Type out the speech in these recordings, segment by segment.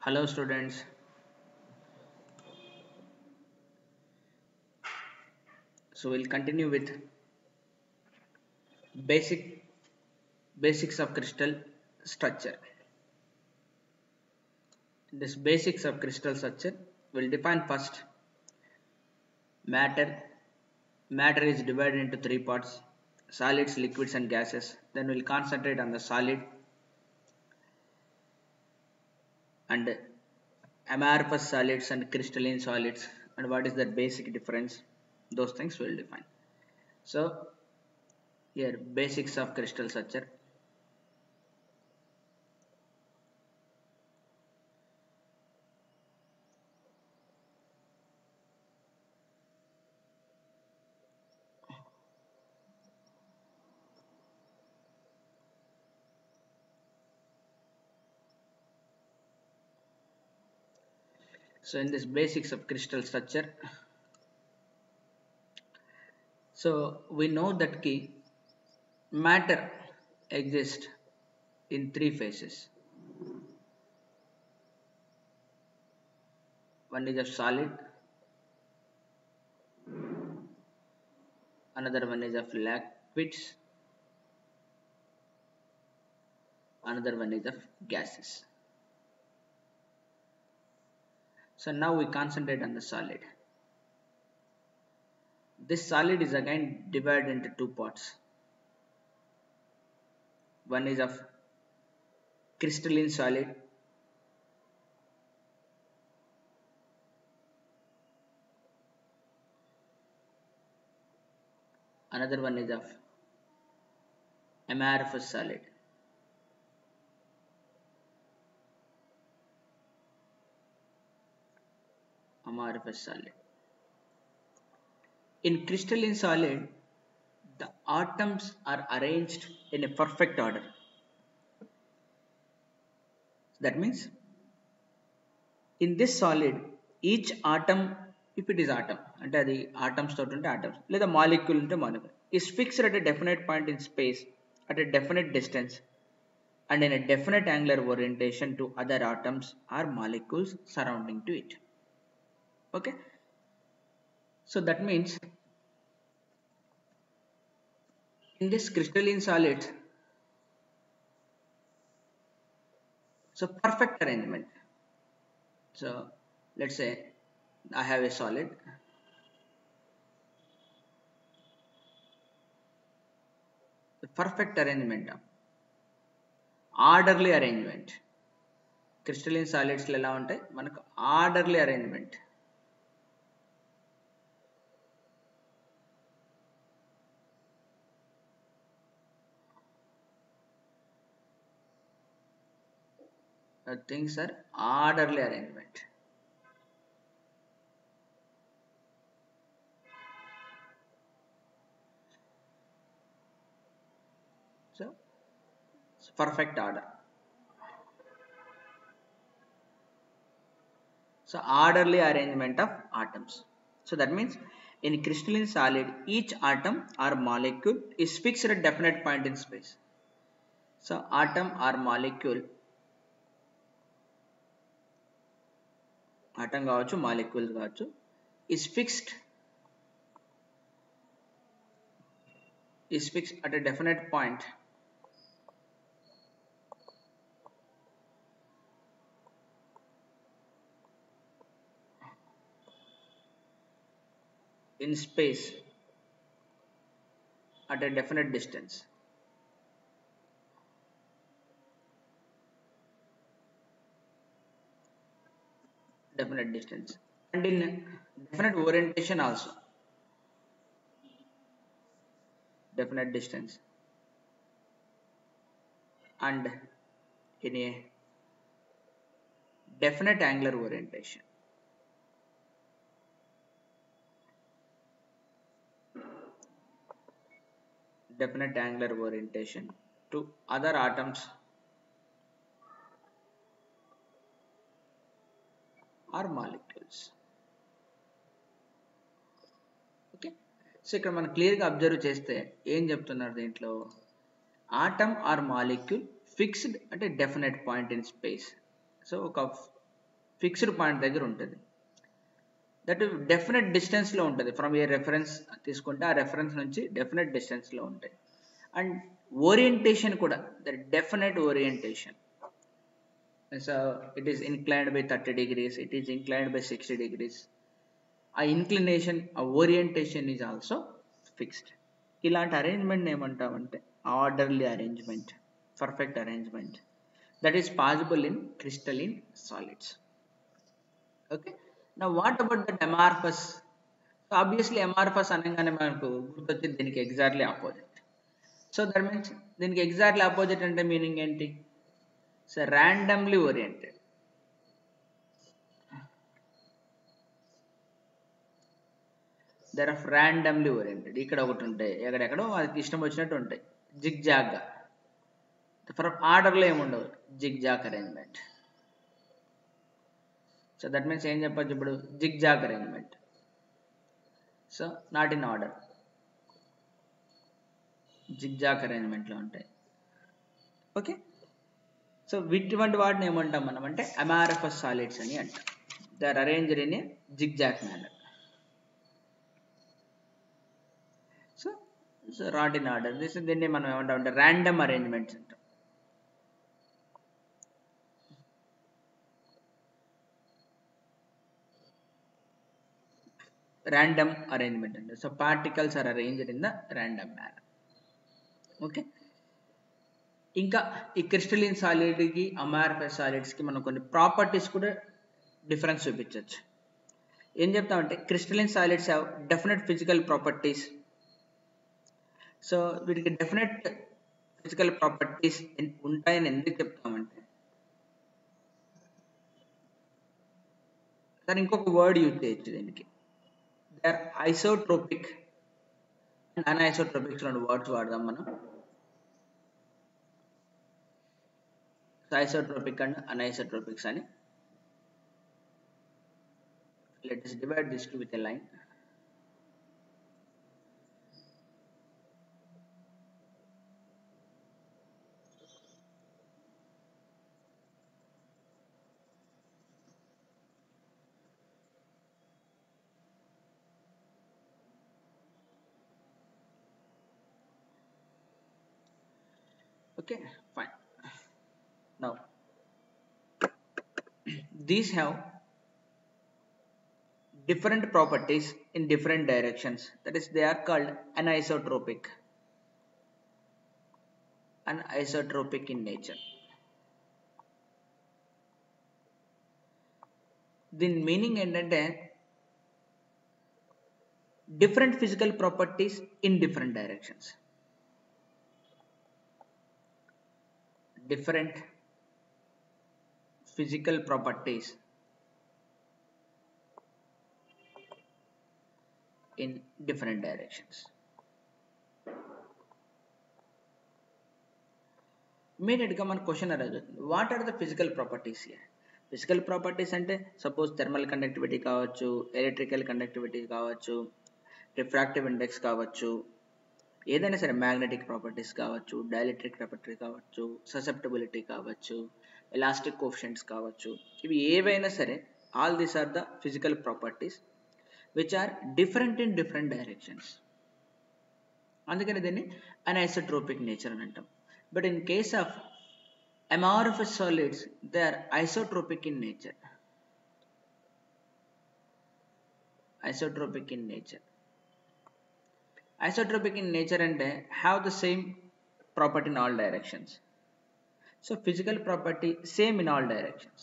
Hello students. So we'll continue with basic basics of crystal structure. This basics of crystal structure will define first matter. Matter is divided into three parts: solids, liquids and gases. Then we'll concentrate on the solid and amorphous solids and crystalline solids, and what is the basic difference. Those things we'll define. So here basics of crystal structure. So in this basics of crystal structure, so we know that key matter exists in three phases. One is a solid, another one is of liquids, another one is of gases. So now we concentrate on the solid. This solid is again divided into two parts. One is of crystalline solid, another one is of amorphous solid. Amorphous solid. In crystalline solid, the atoms are arranged in a perfect order. That means in this solid, each atom, if it is atom అంటే అది atoms తోటి ఉంటే atoms లేదా molecule ఉంటే molecule is fixed at a definite point in space at a definite distance and in a definite angular orientation to other atoms or molecules surrounding to it. Okay, so that means in this crystalline solid, so perfect arrangement. So let's say I have a solid. The perfect arrangement of orderly arrangement crystalline సాలిడ్స్లో ఎలా ఉంటాయి మనకు orderly arrangement. Things are orderly arrangement. So perfect order. So orderly arrangement of atoms. So that means in crystalline solid, each atom or molecule is fixed at a definite point in space. So atom or molecule, atom కావచ్చు molecule కావచ్చు, is fixed at a definite point in space at a definite distance. Definite distance and in definite orientation also. Definite distance and in a definite angular orientation. Definite angular orientation to other atoms or molecules. Okay, so ఇక్కడ మనం క్లియర్గా observe చేస్తే ఏం చెప్తున్నారు దీంట్లో, atom or molecule fixed అంటే definite point in space. So ఒక fixed point దగ్గర ఉంటుంది. దట్ డెఫినెట్ డిస్టెన్స్లో ఉంటుంది. ఫ్రమ్ ఏ రెఫరెన్స్ తీసుకుంటే ఆ రెఫరెన్స్ నుంచి డెఫినెట్ డిస్టెన్స్లో ఉంటాయి. అండ్ ఓరియంటేషన్ కూడా the definite orientation. So it is inclined by 30 degrees, it is inclined by 60 degrees. ఆ ఇన్క్లినేషన్, ఆ ఓరియంటేషన్ ఈజ్ ఆల్సో ఫిక్స్డ్. ఇలాంటి అరేంజ్మెంట్ ఏమంటామంటే orderly arrangement, perfect arrangement that is possible in crystalline solids. Okay, నా what about that amorphous? Obviously amorphous అనగానే మనకు గుర్తొచ్చింది దీనికి exactly opposite. So that means దీనికి ఎగ్జాక్ట్లీ ఆపోజిట్ అంటే మీనింగ్ ఏంటి? So randomly oriented. There of randomly oriented. ఇక్కడ ఒకటి ఉంటాయి, ఎక్కడెక్కడో వాళ్ళకి ఇష్టం వచ్చినట్టు ఉంటాయి. జిగ్ జాగ్గా, ఫర్ ఆర్డర్లో ఏముండవు, zigzag arrangement. So that means ఏం చెప్పచ్చు ఇప్పుడు? Zigzag arrangement. So not in order, zigzag అరేంజ్మెంట్లో ఉంటాయి. ఓకే, సో ఇటువంటి వాటిని ఏమంటాం మనం అంటే అమారఫస్ సాలిడ్స్ అని అంటాం. They are arranged in a zigzag manner. So not in order, దీన్ని మనం ఏమంటాం అంటే ర్యాండమ్ అరేంజ్మెంట్స్ అంటాం. ర్యాండమ్ అరేంజ్మెంట్ అంటే so particles are arranged in the random manner. Okay, ఇంకా ఈ క్రిస్టలిన్ సాలిడ్కి అమార్ఫస్ సాలిడ్స్కి మనం కొన్ని ప్రాపర్టీస్ కూడా డిఫరెన్స్ చూపించవచ్చు. ఏం చెప్తామంటే crystalline solids have definite physical properties. So వీటికి డెఫినెట్ ఫిజికల్ ప్రాపర్టీస్ ఉంటాయని ఎందుకు చెప్తామంటే, దాని ఇంకొక వర్డ్ యూజ్ చేయొచ్చు దీనికి. They are isotropic and anisotropics, రెండు వర్డ్స్ వాడదాం మనం. ఐసోట్రోపిక్ అండ్ అన్ఐసోట్రోపిక్స్ అని. Let us divide these two with a line. Okay, fine. Now these have different properties in different directions. That is, they are called anisotropic. Anisotropic in nature. దీని meaning ఏంటంటే different physical properties in different directions. Different physical properties in different directions. Immediately మన question అడుగుతుంది, what are the physical properties here? Physical properties అంటే suppose thermal conductivity కావచ్చు, electrical conductivity కావచ్చు, refractive index కావచ్చు, ఏదైనా సరే మ్యాగ్నెటిక్ ప్రాపర్టీస్ కావచ్చు, dielectric property కావచ్చు, ససెప్టబిలిటీ కావచ్చు, ఎలాస్టిక్ కోఎఫిషియంట్స్ కావచ్చు, ఇవి ఏవైనా సరే all these are the physical properties which are different in different directions. అందుకని దీన్ని అన్ఐసోట్రోపిక్ నేచర్ అని అంటాం. But in case of amorphous solids they are isotropic in nature. Isotropic in nature. Isotropic in nature and have the same property in all directions. So physical property same in all directions.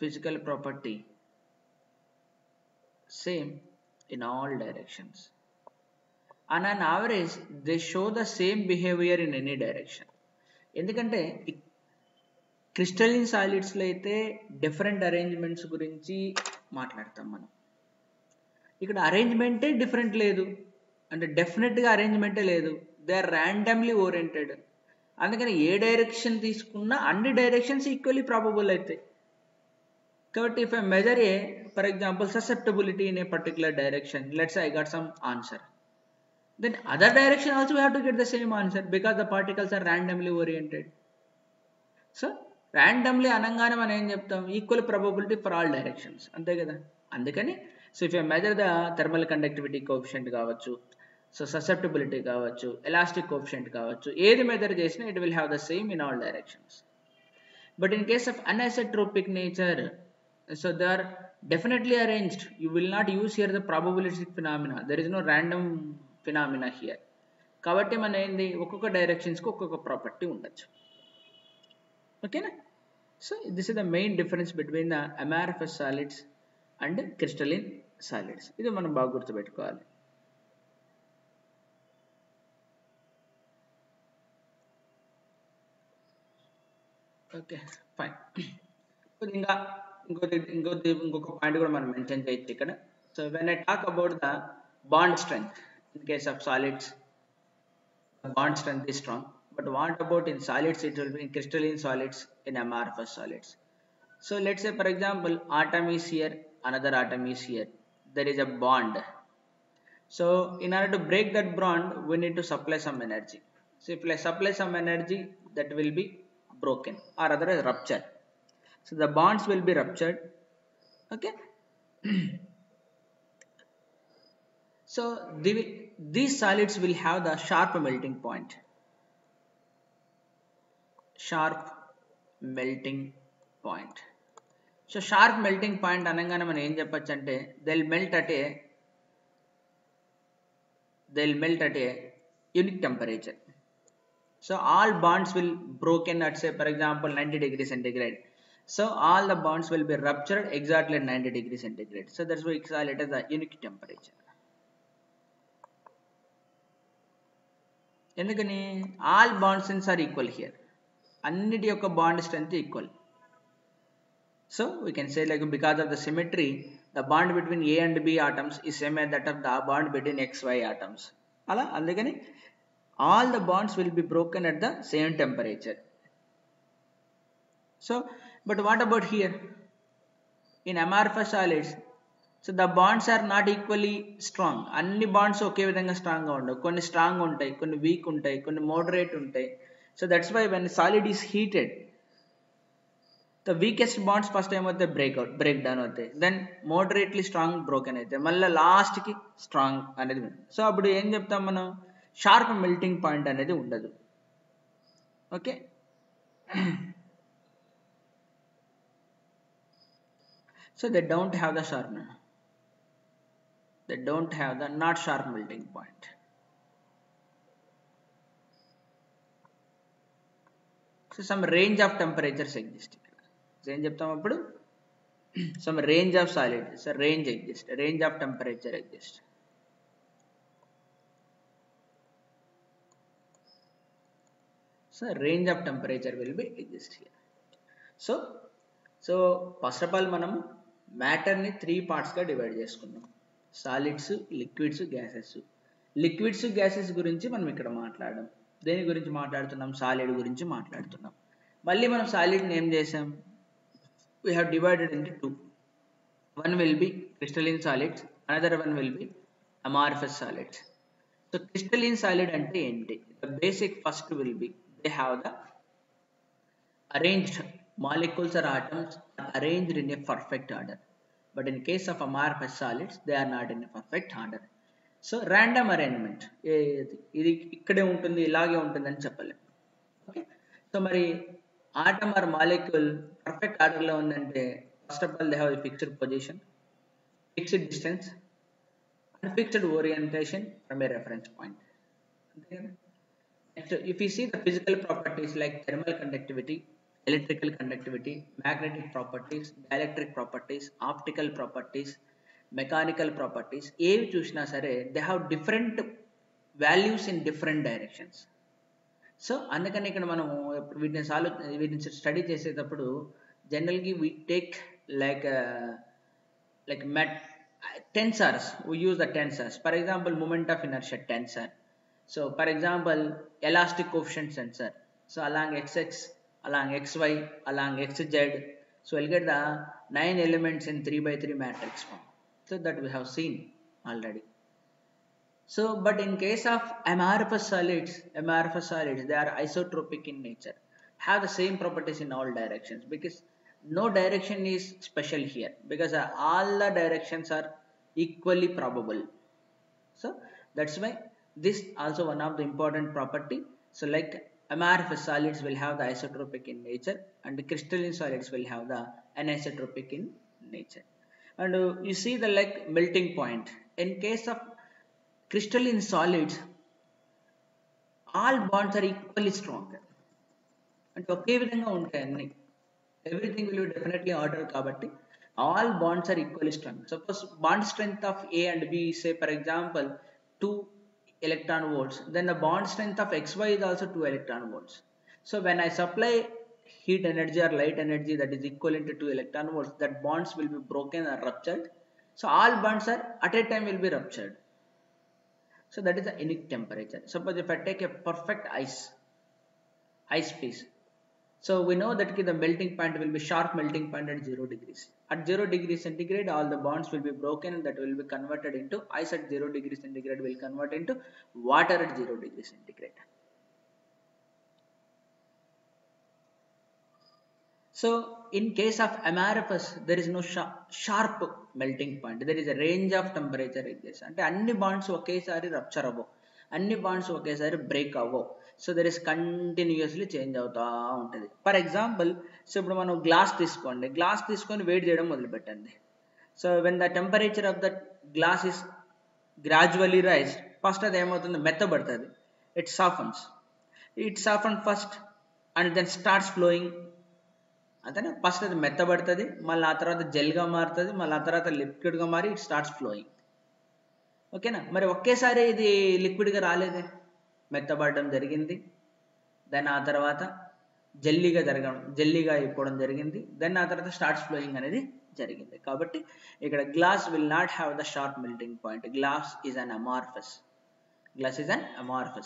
Physical property same in all directions. And on average they show the same behavior in any direction. ఎందుకంటే crystalline సాలిడ్స్లో అయితే different arrangements గురించి మాట్లాడతాం మనం. ఇక్కడ అరేంజ్మెంటే different లేదు, అంటే డెఫినెట్గా అరేంజ్మెంటే లేదు. They are randomly oriented. అందుకని ఏ డైరెక్షన్ తీసుకున్నా అన్ని డైరెక్షన్స్ ఈక్వల్లీ ప్రాబబుల్ అవుతాయి. కాబట్టి if I measure for example susceptibility in a particular direction, let's I got some answer. then other direction also we have to get the same answer because the particles are randomly oriented. So randomly అనగానే మనం ఏం చెప్తాం, equal probability for all directions, అంతే కదా. అందుకని so if you measure the thermal conductivity coefficient కావచ్చు, so susceptibility కావచ్చు, elastic coefficient కావచ్చు, ఏది మెజర్ చేసినా it will have the same in all directions. But in case of anisotropic nature, so they are definitely arranged. You will not use here the probabilistic phenomena. There is no random phenomena here. కాబట్టి మన ఏంది ఒక్కొక్క డైరెక్షన్స్కి ఒక్కొక్క property ఉండొచ్చు. ఓకేనా. So this is the main difference between the amorphous solids and crystalline solids. ఇది మనం బాగా గుర్తుపెట్టుకోవాలి. Okay fine. ఇంకా ఇంకొక పాయింట్ కూడా మనం మెన్షన్ చేయొచ్చు ఇక్కడ. So when I talk about the bond strength in case of solids, bond strength is strong, but what about in solids? It will be in crystalline solids, in amorphous solids. So let's say for example atom is here, another atom is here, there is a bond. So in order to break that bond we need to supply some energy. So if I supply some energy, that will be broken or otherwise ruptured. So the bonds will be ruptured. Okay. So these solids will have the sharp melting point. Sharp melting point. So sharp melting point అనగానే మనం ఏం చెప్పొచ్చు అంటే they'll melt at a unique temperature. So all bonds will broken at say for example 90 degrees centigrade. So all the bonds will be ruptured exactly at 90 degrees centigrade. So that's why we call it as the unique temperature. ఎందుకని all bond strengths are equal here. అన్నిటి యొక్క bond strength equal. So we can say like because of the symmetry, the bond between A and B atoms is same as that of the bond between XY atoms. అలా అందుకని all the bonds will be broken at the same temperature. So but what about here in amorphous solids? So the bonds are not equally strong. అన్ని bonds ఒకే విధంగా స్ట్రాంగ్గా ఉండవు. కొన్ని strong ఉంటాయి, కొన్ని week ఉంటాయి, కొన్ని మోడరేట్ ఉంటాయి. So that's why when solid is heated, the weakest bonds first time అవుతాయి break down అవుతాయి, then moderately strong broken అవుతాయి, మళ్ళీ లాస్ట్ కి స్ట్రాంగ్ అనేది ఉంటుంది. సో అప్పుడు ఏం చెప్తాం మనం, షార్ప్ మెల్టింగ్ పాయింట్ అనేది ఉండదు. Okay. So they don't have the sharpness. They don't have the not sharp melting point. So some range of temperatures exist. So ఏం చెప్తాం అప్పుడు, some range of solid, so range exists, range of temperature exists. So range of temperature will be exist here. So first of all మనం matter ని 3 parts గా divide చేసుకున్నాం. Solids, liquids, gases. Liquids, gases గురించి మనం ఇక్కడ మాట్లాడడం. దేని గురించి మాట్లాడుతున్నాం, సాలిడ్ గురించి మాట్లాడుతున్నాం. మళ్ళీ మనం సాలిడ్ని ఏం చేసాం, we have divided into two. One will be crystalline solids, another one will be amorphous solids. So crystalline solid అంటే ఏంటి, the basic first will be they have the arranged molecules or atoms are arranged in a perfect order. But in case of amorphous solids, they are not in a perfect order. So random arrangement, ఇది ఇక్కడే ఉంటుంది, ఇలాగే ఉంటుంది అని చెప్పలేం. Okay. So మరి atom or molecule perfect ఆర్డర్లో ఉందంటే first of all they have a fixed position, fixed distance and fixed orientation from a reference point. అంతే కదా. Next if you see the physical properties like thermal conductivity, electrical conductivity, magnetic properties, dielectric properties, optical properties, mechanical properties, ఏవి చూసినా సరే they have different values in different directions. So అందుకని ఇక్కడ మనము వీటిని study చేసేటప్పుడు జనరల్గా we take like tensors, we use the tensors. For example, moment of inertia tensor. So for example, elastic coefficient tensor. So along xx, along xy, along xz, so we'll get the 9 elements in 3 by 3 matrix form. So that we have seen already. So but in case of amorphous solids they are isotropic in nature, have the same properties in all directions, because no direction is special here, because all the directions are equally probable. So that's why this also one of the important property. So like amorphous solids will have the isotropic in nature, and the crystalline solids will have the anisotropic in nature. And you see the like melting point. In case of crystalline solids, all bonds are equally strong. అంటే ఒకే విధంగా ఉంటాయి అన్ని. Everything will be definitely order కాబట్టి all bonds are equally strong. Suppose bond strength of A and B say for example 2 electron volts, then the bond strength of XY is also 2 electron volts. So when I supply heat energy or light energy that is equivalent to 2 electron volts, that bonds will be broken or ruptured. So all bonds are at a time will be ruptured. So that is the unique temperature. Suppose if I take a perfect ice piece, so we know that the melting point will be sharp melting point at 0 degrees. At 0 degrees centigrade, all the bonds will be broken and that will be converted into ice at 0 degrees centigrade will convert into water at 0 degrees centigrade. So in case of amorphous, there is no sharp melting point. There is a range of temperature like this. అంటే అన్ని bonds ఒకేసారి rupture అవ్వవు, అన్ని bonds ఒకేసారి break అవ్వవు. So there is continuously change అవుతూ ఉంటుంది. For example, so ఇప్పుడు మనం గ్లాస్ తీసుకోండి, గ్లాస్ తీసుకొని వేడి చేయడం మొదలుపెట్టండి. So when the temperature of the glass is gradually rise, first అది ఏమవుతుంది, మెత్తబడుతుంది, it soften first and then starts flowing. అంతేనా, ఫస్ట్ అది మెత్తబడుతుంది, మళ్ళీ ఆ తర్వాత జెల్గా మారుతుంది, మళ్ళీ ఆ తర్వాత లిక్విడ్గా మారి ఇట్ స్టార్ట్స్ ఫ్లోయింగ్. ఓకేనా, మరి ఒకేసారి ఇది లిక్విడ్గా రాలేదే, మెత్తబడడం జరిగింది, దెన్ ఆ తర్వాత జెల్లీగా అయిపోవడం జరిగింది, దెన్ ఆ తర్వాత స్టార్ట్స్ ఫ్లోయింగ్ అనేది జరిగింది. కాబట్టి ఇక్కడ glass will not have the sharp melting point. Glass is an amorphous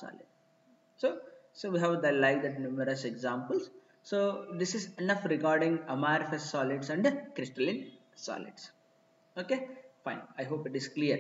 solid. So we have the like that numerous examples. So this is enough regarding amorphous solids and crystalline solids. Okay, fine. I hope it is clear.